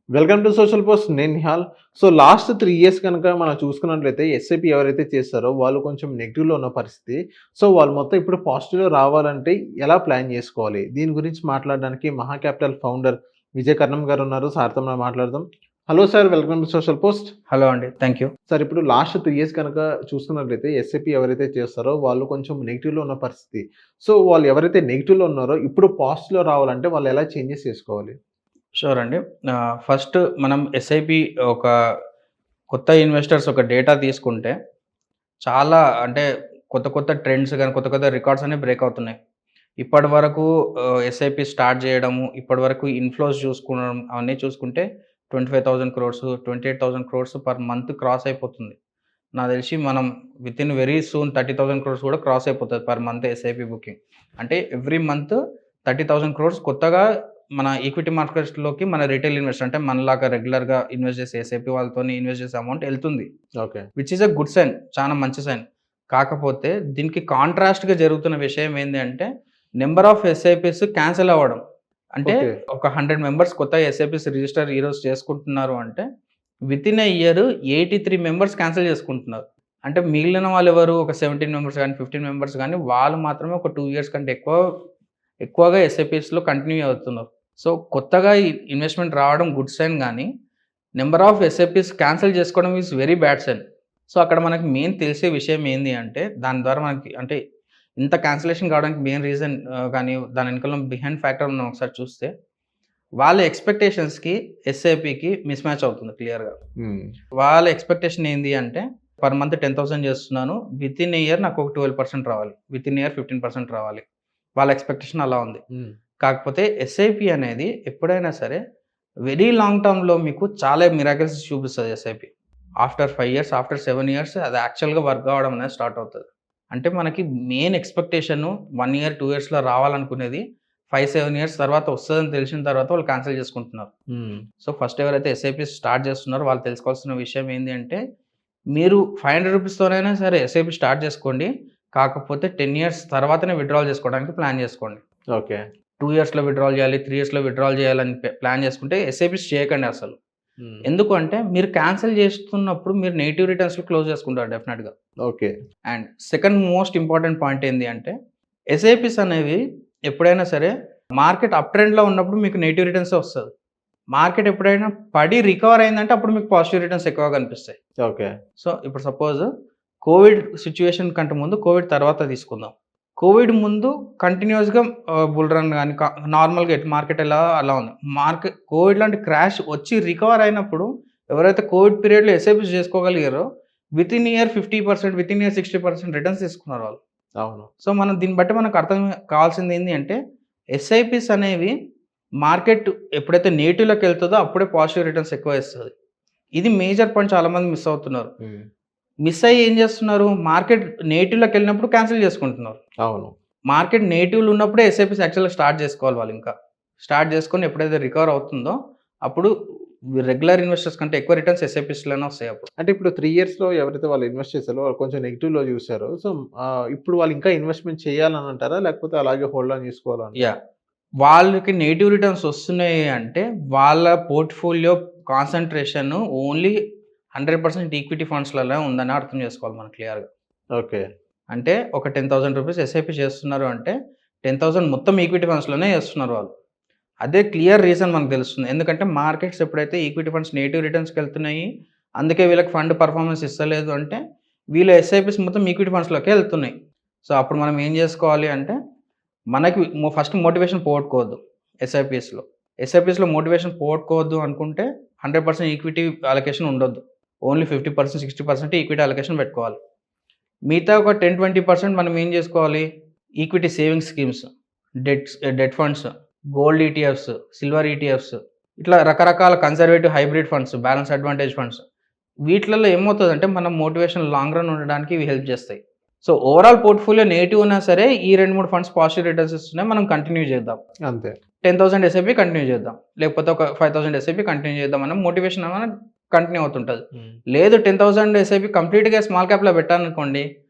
Welcome to social post. నేను Nihal. So last 3 years కనుక మనం చూసుకున్నట్లయితే ఎస్ఐపి ఎవరైతే చేస్తారో వాళ్ళు కొంచెం నెగెటివ్‌లో ఉన్న పరిస్థితి. సో వాళ్ళు మొత్తం ఇప్పుడు పాజిటివ్‌లో రావాలంటే ఎలా ప్లాన్ చేసుకోవాలి? దీని గురించి మాట్లాడడానికి మహా క్యాపిటల్ ఫౌండర్ విజయ్ కర్ణం గారు ఉన్నారు. సార్‌తో మనం మాట్లాడదాం. Hello sir, welcome to social post. Hello అండి. Thank you. సార్, ఇప్పుడు లాస్ట్ 3 ఇయర్స్ కనుక చూసుకున్నట్లయితే ఎస్ఐపి ఎవరైతే చేస్తారో వాళ్ళు కొంచెం నెగెటివ్‌లో ఉన్న పరిస్థితి. సో వాళ్ళు ఎవరైతే నెగెటివ్‌లో ఉన్నారో ఇప్పుడు పాజిటివ్‌లో రావాలంటే వాళ్ళు ఎలా చేంజెస్ చేసుకోవాలి? షూర్ అండి. ఫస్ట్ మనం ఎస్ఐపి ఒక కొత్త ఇన్వెస్టర్స్ ఒక డేటా తీసుకుంటే చాలా అంటే కొత్త కొత్త ట్రెండ్స్ గాని, కొత్త కొత్త రికార్డ్స్ అనేవి బ్రేక్ అవుతున్నాయి. ఇప్పటివరకు ఎస్ఐపి స్టార్ట్ చేయడము, ఇప్పటివరకు ఇన్‌ఫ్లోస్ చూసుకోవడం అవన్నీ చూసుకుంటే 25,000 crores, 28,000 crores per month cross అయిపోతుంది. నాకు తెలిసి మనం వితిన్ వెరీ సూన్ 30,000 క్రోర్స్ కూడా క్రాస్ అయిపోతది పర్ మంత్ ఎస్ఐపి బుకింగ్. అంటే ఎవ్రీ మంత్ 30,000 క్రోర్స్ కొత్తగా మన ఈక్విటీ మార్కెట్స్‌లోకి మన రిటైల్ ఇన్వెస్టర్ అంటే మనలాగా రెగ్యులర్‌గా ఇన్వెస్ట్ చేసే ఎస్ఐపి వాళ్ళతోని ఇన్వెస్ట్ చేసే అమౌంట్ ఎళ్తుంది. Okay. Which is a good sign. చాలా మంచి సైన్. కాకపోతే దీనికి కాంట్రాస్ట్‌గా జరుగుతున్న విషయం ఏంది అంటే నంబర్ ఆఫ్ ఎస్ఐపిస్ క్యాన్సెల్ అవ్వడం. అంటే ఓకే. ఒక 100 మెంబర్స్ కొత్త ఎస్ఐపిస్ రిజిస్టర్ ఈరోజు చేసుకుంటున్నారు అంటే వితిన్ ఎ ఇయర్ 83 మెంబర్స్ క్యాన్సెల్ చేసుకుంటున్నారు. అంటే మిగిలిన వాళ్ళెవరు ఒక 17 మెంబర్స్ గాని, 15 మెంబర్స్ గాని వాళ్ళు మాత్రమే ఒక 2 ఇయర్స్ కంటే ఎక్కువగా ఎస్ఐపిస్‌లో కంటిన్యూ అవుతున్నారు. సో, కొత్తగా ఇన్వెస్ట్‌మెంట్ రావడం గుడ్ సైన్ గానీ, నంబర్ ఆఫ్ ఎస్ఐపిస్ క్యాన్సెల్ చేసుకోవడం is very bad sign. So, అక్కడ మనకి మెయిన్ తెలిసే విషయం ఏంది అంటే, దాని ద్వారా మనకి అంటే ఇంత క్యాన్సలేషన్ కావడానికి మెయిన్ రీజన్ కానీ దాని వెనకాల బిహైండ్ ఫ్యాక్టర్ మనం ఒకసారి చూస్తే, వాళ్ళ ఎక్స్‌పెక్టేషన్స్‌కి, ఎస్ఐపికి మిస్ మ్యాచ్ అవుతుంది క్లియర్‌గా. హ్మ్. వాళ్ళ ఎక్స్‌పెక్టేషన్ ఏంది అంటే, పర్ మంత్ 10,000 చేస్తున్నాను. వితిన్ ఎ ఇయర్ నాకు ఒక 12% రావాలి. వితిన్ ఇయర్ 15% రావాలి. వాళ్ళ ఎక్స్‌పెక్టేషన్ అలా ఉంది. హ్మ్. కాకపోతే ఎస్ఐపి అనేది ఎప్పుడైనా సరే వెరీ లాంగ్ టర్మ్‌లో మీకు చాలా మిరాకిల్స్ చూపిస్తది SIP. After 5 years, after 7 years అది యాక్చువల్‌గా వర్క్ అవ్వడం అనేది స్టార్ట్ అవుతది. అంటే మనకి మెయిన్ ఎక్స్‌పెక్టేషను 1 ఇయర్, 2 ఇయర్స్‌లో రావాలనుకునేది 5, 7 ఇయర్స్ తర్వాత వస్తదని తెలిసిన తర్వాత వాళ్ళు క్యాన్సెల్ చేసుకుంటున్నారు. హ్మ్. సో, ఫస్ట్ ఎవరైతే ఎస్ఐపి స్టార్ట్ చేస్తున్నారో వాళ్ళు తెలుసుకోవాల్సిన విషయం ఏంది అంటే, మీరు రూ. 500తోనైనా సరే ఎస్ఐపి స్టార్ట్ చేసుకోండి. కాకపోతే 10 ఇయర్స్ తర్వాతనే విత్‌డ్రాల్ చేసుకోవడానికి ప్లాన్ చేసుకోండి. ఓకే. 2 ఇయర్స్‌లో విత్‌డ్రాల్ చేయాలి, 3 ఇయర్స్‌లో విత్‌డ్రాల్ చేయాలని ప్లాన్ చేసుకుంటే ఎస్ఐపీస్ చేయకండి అసలు. హ్మ్. ఎందుకు అంటే మీరు క్యాన్సెల్ చేస్తున్నప్పుడు మీరు నెగెటివ్ రిటర్న్స్‌లో క్లోజ్ చేసుకుంటారు డెఫినిట్‌గా. Okay. And second most important point ఏంది అంటే ఎస్ఐపీస్ అనేవి ఎప్పుడైనా సరే మార్కెట్ అప్ ట్రెండ్‌లో ఉన్నప్పుడు మీకు నెగెటివ్ రిటర్న్సే వస్తది. మార్కెట్ ఎప్పుడైనా పడి రికవర్ అయిందంటే అప్పుడు మీకు పాజిటివ్ రిటర్న్స్ ఎక్కువగా కనిపిస్తాయి. ఓకే. సో, ఇప్పుడు సపోజ్ కోవిడ్ సిట్యుయేషన్ కంటే ముందు, కోవిడ్ తర్వాత తీసుకుందాం. కోవిడ్ ముందు కంటిన్యూయస్‌గా బుల్ రన్ గాని నార్మల్‌గా మార్కెట్ ఎలా అలా ఉంది. కోవిడ్ లాంటి క్రాష్ వచ్చి రికవర్ అయినప్పుడు ఎవరైతే కోవిడ్ పీరియడ్‌లో ఎస్ఐపీస్ చేసుకోగలిగారో within year 50%, within year 60% returns తీసుకున్నారు వాళ్ళు. అవును. సో, మనం దీన్ని బట్టి మనకు అర్థం కావాల్సింది ఏంది అంటే ఎస్ఐపీస్ అనేవి మార్కెట్ ఎప్పుడైతే నెగెటివ్‌లోకి వెళ్తదో అప్పుడే పాజిటివ్ రిటర్న్స్ ఎక్కువ ఇస్తది. ఇది మేజర్ పాయింట్ చాలామంది మిస్ అవుతున్నారు. హ్మ్. మిస్ అయ్యి ఏం చేస్తున్నారు? మార్కెట్ నెగెటివ్‌లోకెళ్ళినప్పుడు క్యాన్సెల్ చేసుకుంటున్నారు. అవును. మార్కెట్ నెగెటివ్‌లో ఉన్నప్పుడే ఎస్ఐపీస్ యాక్చువల్‌గా స్టార్ట్ చేసుకోవాలి వాళ్ళింకా. స్టార్ట్ చేసుకొని ఎప్పుడైతే రికవర్ అవుతుందో అప్పుడు రెగ్యులర్ ఇన్వెస్టర్స్ కంటే ఎక్కువ రిటర్న్స్ ఎస్ఐపీస్‌లోనే వస్తాయి అప్పుడు. అంటే ఇప్పుడు 3 ఇయర్స్‌లో ఎవరైతే వాళ్ళు ఇన్వెస్ట్ చేసారో వాళ్ళు కొంచెం నెగెటివ్‌లో చూసారో. సో, ఇప్పుడు వాళ్ళు ఇంకా ఇన్వెస్ట్‌మెంట్ చేయాలని అంటారా? లేకపోతే అలాగే హోల్డ్ ఆన్ చేసుకోవాలంటారా? యాహ్! వాళ్ళకి నెగెటివ్ రిటర్న్స్ వస్తున్నాయి అంటే వాళ్ళ పోర్ట్‌ఫోలియో కాన్సంట్రేషన్ ఓన్లీ 100% ఈక్విటీ ఫండ్స్‌లలో ఉందని అర్థం చేసుకోవాలి మనం క్లియర్‌గా. ఓకే. అంటే ఒక రూ. 10,000 ఎస్ఐపి చేస్తున్నారు అంటే 10,000 మొత్తం ఈక్విటీ ఫండ్స్‌లోనే చేస్తున్నారు వాళ్ళు. అదే క్లియర్ రీజన్ మనకు తెలుస్తుంది. ఎందుకంటే మార్కెట్స్ ఎప్పుడైతే ఈక్విటీ ఫండ్స్ నెగెటివ్ రిటర్న్స్‌కెళ్తున్నాయి, అందుకే వీళ్ళకి ఫండ్ పర్ఫార్మెన్స్ ఇస్తలేదు అంటే వీళ్ళ ఎస్ఐపీస్ మొత్తం ఈక్విటీ ఫండ్స్‌లోకే ఎళ్తున్నాయి. సో, అప్పుడు మనం ఏం చేసుకోవాలి అంటే మనకి ఫస్ట్ మోటివేషన్ పోగొట్టుకోవద్దు ఎస్ఐపీస్‌లో. ఎస్ఐపీస్‌లో మోటివేషన్ పోగొట్టుకోవద్దు అనుకుంటే 100% ఈక్విటీ అలొకేషన్ ఉండొద్దు. ఓన్లీ 50%, 60% ఈక్విటీ అలొకేషన్ పెట్టుకోవాలి. మిగతా ఒక 10, 20% మనం ఏం చేసుకోవాలి? Equity savings schemes, debt funds, gold ETFs, silver ETFs ఇట్లా రకరకాల conservative hybrid funds, balance advantage funds వీటిలలో ఏమవుతదంటే మనం మోటివేషన్ లాంగ్ రన్ ఉండడానికి ఇవి హెల్ప్ చేస్తాయి. సో, ఓవరాల్ పోర్ట్‌ఫోలియో నెగెటివ్ ఉన్నా సరే ఈ 2, 3 ఫండ్స్ పాజిటివ్ రిటర్న్స్ ఇస్తున్నాయి. మనం కంటిన్యూ చేద్దాం. అంతే. 10,000 ఎస్ఐపి కంటిన్యూ చేద్దాం. లేకపోతే ఒక 5,000 ఎస్ఐపి కంటిన్యూ చేద్దాం అన్న మోటివేషన్ అనేది కంటిన్యూ అవుతుంటది. హ్మ్. లేదు 10,000 ఎస్ఐపి కంప్లీట్‌గా స్మాల్ క్యాప్‌లో పెట్టాననుకోండి,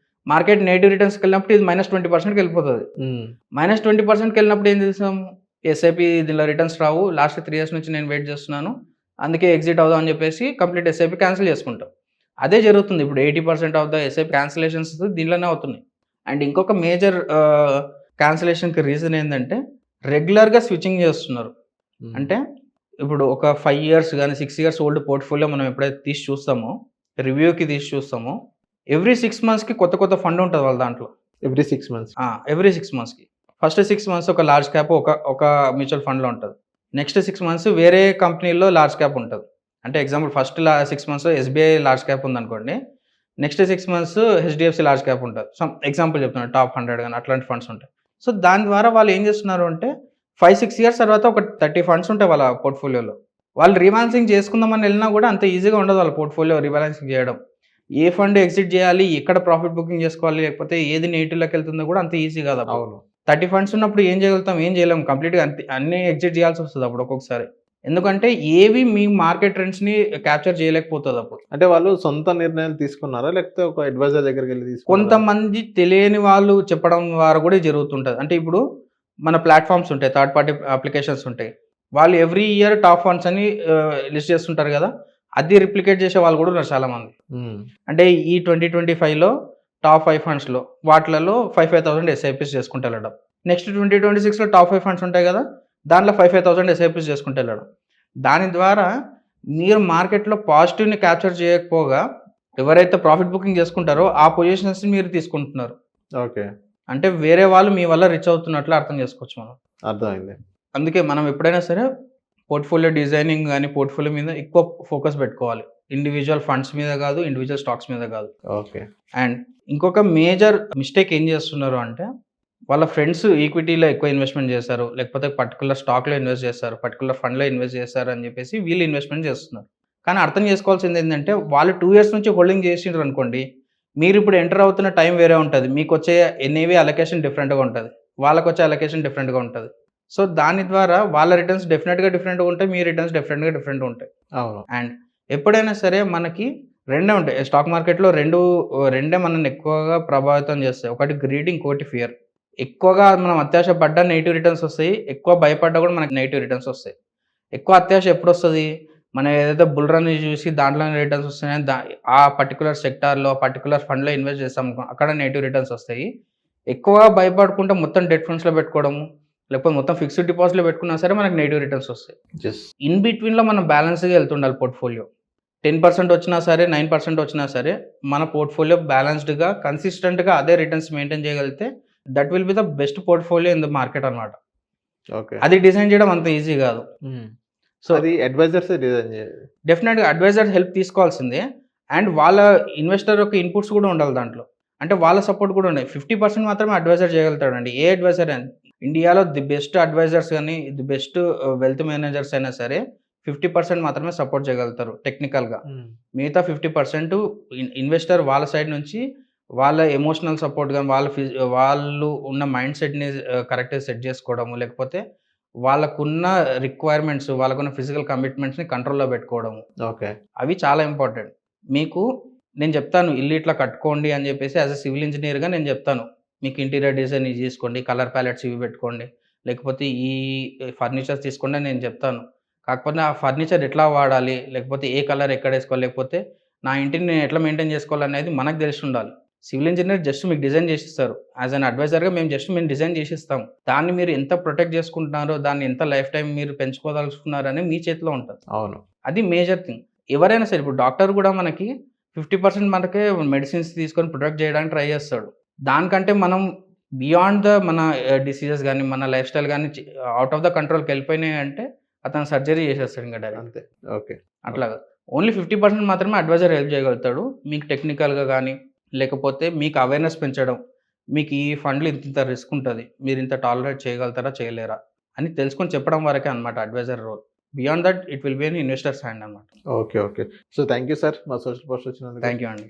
మార్కెట్ నెగెటివ్ రిటర్న్స్‌కెళ్ళినప్పుడు ఇది -20%కి వెళ్ళిపోతది. హ్మ్. -20%కెళ్ళినప్పుడు ఏం చేసాం? ఎస్ఐపి దీనిలో రిటర్న్స్ రావు. లాస్ట్ 3 ఇయర్స్ నుంచి నేను వెయిట్ చేస్తున్నాను. అందుకే ఎగ్జిట్ అవుదాం అని చెప్పేసి కంప్లీట్ ఎస్ఐపి క్యాన్సిల్ చేసుకుంటాం. అదే జరుగుతుంది ఇప్పుడు 80% ఆఫ్ ద ఎస్ఐపి క్యాన్సిలేషన్స్ దీనిలోనే అవుతున్నాయి. అండ్ ఇంకొక మేజర్ క్యాన్సిలేషన్‌కి రీజన్ ఏందంటే రెగ్యులర్‌గా స్విచ్చింగ్ చేస్తున్నారు. అంటే ఇప్పుడు ఒక 5 ఇయర్స్ గాని, 6 ఇయర్స్ ఓల్డ్ పోర్ట్‌ఫోలియో మనం ఎప్పుడైతే తీసి చూస్తామో, రివ్యూకి తీసి చూస్తామో, ఎవ్రీ 6 మంత్స్‌కి కొత్త ఫండ్ ఉంటది వాళ్ళ దాంట్లో. Every 6 months. ఎవ్రీ 6 మంత్స్‌కి. ఫస్ట్ 6 మంత్స్ ఒక లార్జ్ క్యాప్ ఒక మ్యూచువల్ ఫండ్‌లో ఉంటది. నెక్స్ట్ 6 మంత్స్ వేరే కంపెనీలో లార్జ్ క్యాప్ ఉంటది. అంటే example first 6 months SBI large cap ఉందనుకోండి. Next 6 months HDFC large cap ఉంటది. ఎగ్జాంపుల్ చెప్తున్నాను టాప్ 100 గాని అట్లాంటి ఫండ్స్ ఉంటాయి. సో, దాని ద్వారా వాళ్ళు ఏం చేస్తున్నారు అంటే 5, 6 ఇయర్స్ తర్వాత ఒక 30 ఫండ్స్ ఉంటాయి వాళ్ళ పోర్ట్‌ఫోలియోలో. వాళ్ళు రీబాలన్సింగ్ చేసుకుందామని వెళ్ళినా కూడా అంత ఈజీగా ఉండదు వాళ్ళ పోర్ట్‌ఫోలియో రీబాలన్సింగ్ చేయడం. ఏ ఫండ్ ఎగ్జిట్ చేయాలి, ఎక్కడ ప్రాఫిట్ బుకింగ్ చేసుకోవాలి, లేకపోతే ఏది నెగెటివ్‌లోకి వెళ్తుందో కూడా అంత ఈజీ కాదు అప్పుడు. అవును. 30 ఫండ్స్ ఉన్నప్పుడు ఏం చేయగలుగుతాం? ఏం చేయలేం. కంప్లీట్‌గా అన్నీ ఎగ్జిట్ చేయాల్సి వస్తది అప్పుడు ఒక్కొక్కసారి. ఎందుకంటే ఏవి మీ మార్కెట్ ట్రెండ్స్‌ని క్యాప్చర్ చేయలేకపోతది అప్పుడు. అంటే వాళ్ళు సొంత నిర్ణయాలు తీసుకున్నారా? లేకపోతే ఒక అడ్వైజర్ దగ్గరికెళ్లి తీసుకున్నారా? కొంతమంది తెలియని వాళ్ళు చెప్పడం ద్వారా కూడా జరుగుతుంటది. అంటే ఇప్పుడు మన ప్లాట్‌ఫార్మ్స్ ఉంటాయి. థర్డ్ పార్టీ అప్లికేషన్స్ ఉంటాయి. వాళ్ళు ఎవ్రీ ఇయర్ టాప్ ఫండ్స్ అని లిస్ట్ చేస్తుంటారు కదా! అది రిప్లికేట్ చేసే వాళ్ళు కూడా ఉన్నారు చాలామంది. హ్మ్. అంటే ఈ 2025లో టాప్ 5 ఫండ్స్‌లో వాటిలలో 5,000 ఎస్ఐపీస్ చేసుకుంటూ వెళ్ళడం. నెక్స్ట్ 2026లో టాప్ 5 ఫండ్స్ ఉంటాయి కదా! దాంట్లో 5,000 ఎస్ఐపీస్ చేసుకుంటూ వెళ్ళడం. దాని ద్వారా మీరు మార్కెట్‌లో పాజిటివ్‌ని క్యాప్చర్ చేయకపోగా ఎవరైతే ప్రాఫిట్ బుకింగ్ చేసుకుంటారో ఆ పొజిషన్స్‌ని మీరు తీసుకుంటున్నారు. ఓకే. అంటే వేరే వాళ్ళు మీ వల్ల రిచ్ అవుతున్నట్లు అర్థం చేసుకోవచ్చు మనం. అర్థమైంది. అందుకే మనం ఎప్పుడైనా సరే పోర్ట్‌ఫోలియో డిజైనింగ్ గాని, పోర్ట్‌ఫోలియో మీద ఎక్కువ ఫోకస్ పెట్టుకోవాలి. ఇండివిడ్యువల్ ఫండ్స్ మీద కాదు, ఇండివిడ్యువల్ స్టాక్స్ మీద కాదు. ఓకే. అండ్ ఇంకొక మేజర్ మిస్టేక్ ఏం చేస్తున్నారు అంటే, వాళ్ళ ఫ్రెండ్స్ ఈక్విటీలో ఎక్కువ ఇన్వెస్ట్‌మెంట్ చేశారు. లేకపోతే పర్టిక్యులర్ స్టాక్‌లో ఇన్వెస్ట్ చేస్తారు. పర్టిక్యులర్ ఫండ్‌లో ఇన్వెస్ట్ చేశారు అని చెప్పేసి వీళ్ళు ఇన్వెస్ట్‌మెంట్ చేస్తున్నారు. కానీ అర్థం చేసుకోవాల్సింది ఏంటంటే, వాళ్ళు 2 ఇయర్స్ నుంచి హోల్డింగ్ చేసిండ్రు అనుకోండి, మీరిప్పుడు ఎంటర్ అవుతున్న టైం వేరే ఉంటది. మీకొచ్చే ఎన్ఏవి అలొకేషన్ డిఫరెంట్‌గా ఉంటది. వాళ్ళకొచ్చే అలొకేషన్ డిఫరెంట్‌గా ఉంటది. సో, దాని ద్వారా వాళ్ళ రిటర్న్స్ డెఫినిట్‌గా డిఫరెంట్‌గా ఉంటాయి. మీ రిటర్న్స్ డిఫరెంట్‌గా ఉంటాయి. అవును. అండ్ ఎప్పుడైనా సరే మనకి రెండే ఉంటాయి. స్టాక్ మార్కెట్‌లో రెండే మనల్ని ఎక్కువగా ప్రభావితం చేస్తాయి. ఒకటి గ్రీడ్, ఇంకోటి ఫియర్. ఎక్కువగా మనం అత్యాశ పడ్డా నెగెటివ్ రిటర్న్స్ వస్తాయి. ఎక్కువ భయపడ్డా కూడా మనకి నెగెటివ్ రిటర్న్స్ వస్తాయి. ఎక్కువ అత్యాశ ఎప్పుడొస్తది? మనం ఏదైతే బుల్ రన్ చూసి దాంట్లోనే రిటర్న్స్ వస్తున్నాయని ఆ పర్టిక్యులర్ సెక్టార్‌లో, పర్టిక్యులర్ ఫండ్‌లో ఇన్వెస్ట్ చేసామనుకో అక్కడ నెగెటివ్ రిటర్న్స్ వస్తాయి. ఎక్కువగా భయపడకుండా మొత్తం డెట్ ఫండ్స్‌లో పెట్టుకోవడము, లేకపోతే మొత్తం ఫిక్స్డ్ డిపాజిట్‌లో పెట్టుకున్నా సరే మనకు నెగెటివ్ రిటర్న్స్ వస్తాయి. యెస్. ఇన్ బిట్వీన్‌లో మనం బ్యాలెన్స్‌గా వెళ్తుండాలి పోర్ట్‌ఫోలియో. 10% వచ్చినా సరే, 9% వచ్చినా సరే, మన పోర్ట్‌ఫోలియో బ్యాలెన్స్‌డ్‌గా, కన్సిస్టెంట్‌గా అదే రిటర్న్స్ మెయింటైన్ చేయగలిగితే that will be the best portfolio in the market అన్నమాట. ఓకే. అది డిజైన్ చేయడం అంత ఈజీ కాదు. హ్మ్. సో, అది అడ్వైజర్సే డిజైన్ చేయాలి. డెఫినిట్‌గా అడ్వైజర్ హెల్ప్ తీసుకోవాల్సిందే. అండ్ వాళ్ళ ఇన్వెస్టర్ యొక్క ఇన్‌పుట్స్ కూడా ఉండాలి దాంట్లో. అంటే వాళ్ళ సపోర్ట్ కూడా ఉండాలి. 50% మాత్రమే అడ్వైజర్ చేయగలుగుతాడండి. ఏ అడ్వైజర్ అని ఇండియాలో ది బెస్ట్ అడ్వైజర్స్ గాని, ది బెస్ట్ వెల్త్ మేనేజర్స్ అయినా సరే 50% మాత్రమే సపోర్ట్ చేయగలుగుతారు టెక్నికల్‌గా. హ్మ్. మిగతా 50% ఇన్వెస్టర్ వాళ్ళ సైడ్ నుంచి వాళ్ళ ఎమోషనల్ సపోర్ట్ గాని, వాళ్ళు ఉన్న మైండ్ సెట్‌ని కరెక్ట్‌గా సెట్ చేసుకోవడము, లేకపోతే వాళ్ళకున్న రిక్వైర్మెంట్స్, వాళ్ళకున్న ఫిజికల్ కమిట్మెంట్స్‌ని కంట్రోల్‌లో పెట్టుకోవడము. ఓకే. అవి చాలా ఇంపార్టెంట్. మీకు నేను చెప్తాను ఇల్లు ఇట్లా కట్టుకోండి అని చెప్పేసి యాస్ ఎ సివిల్ ఇంజినీర్‌గా నేను చెప్తాను. మీకు ఇంటీరియర్ డిజైన్ ఇది తీసుకోండి, కలర్ ప్యాలెట్స్ ఇవి పెట్టుకోండి, లేకపోతే ఈ ఫర్నిచర్స్ తీసుకోండి అని నేను చెప్తాను. కాకపోతే ఆ ఫర్నిచర్ ఎట్లా వాడాలి, లేకపోతే ఏ కలర్ ఎక్కడేసుకోవాలి, లేకపోతే నా ఇంటిని నేను ఎట్లా మెయింటైన్ చేసుకోవాలనేది మనకు తెలిసుండాలి. సివిల్ ఇంజినీర్ జస్ట్ మీకు డిజైన్ చేసిస్తారు. యాస్ ఎన్ అడ్వైజర్‌గా మేము డిజైన్ చేసిస్తాం. దాన్ని మీరు ఎంత ప్రొటెక్ట్ చేసుకుంటున్నారో, దాన్ని ఎంత లైఫ్ టైమ్ మీరు పెంచుకోదలుచుకున్నారనేది మీ చేతిలో ఉంటది. అవును. అది మేజర్ థింగ్. ఎవరైనా సరే ఇప్పుడు డాక్టర్ కూడా మనకి 50% మనకే మెడిసిన్స్ తీసుకొని ప్రొటెక్ట్ చేయడానికి ట్రై చేస్తాడు. దానికంటే మనం బియాండ్ మన డిసీజెస్ గాని, మన లైఫ్ స్టైల్ గాని ఔట్ ఆఫ్ ద కంట్రోల్‌కి వెళ్ళిపోయినాయంటే అతను సర్జరీ చేసేస్తాడు ఇంక డైరెక్ట్. అంతే. ఓకే. అట్లాగా. ఓన్లీ 50% మాత్రమే అడ్వైజర్ హెల్ప్ చేయగలుగుతాడు. మీకు టెక్నికల్‌గా గాని, లేకపోతే మీకు అవేర్‌నెస్ పెంచడం. మీకు ఈ ఫండ్‌లో ఇంతింత రిస్క్ ఉంటది. మీరు ఇంత టాలరేట్ చేయగలుగుతారా? చేయలేరా? అని తెలుసుకొని చెప్పడం వరకే అన్నమాట adviser role. Beyond that it will be in investors hand అన్నమాట. Okay. Okay. So, thank you sir. మా సోషల్ పోస్ట్ వచ్చినందుకు. థాంక్ యూ అండి.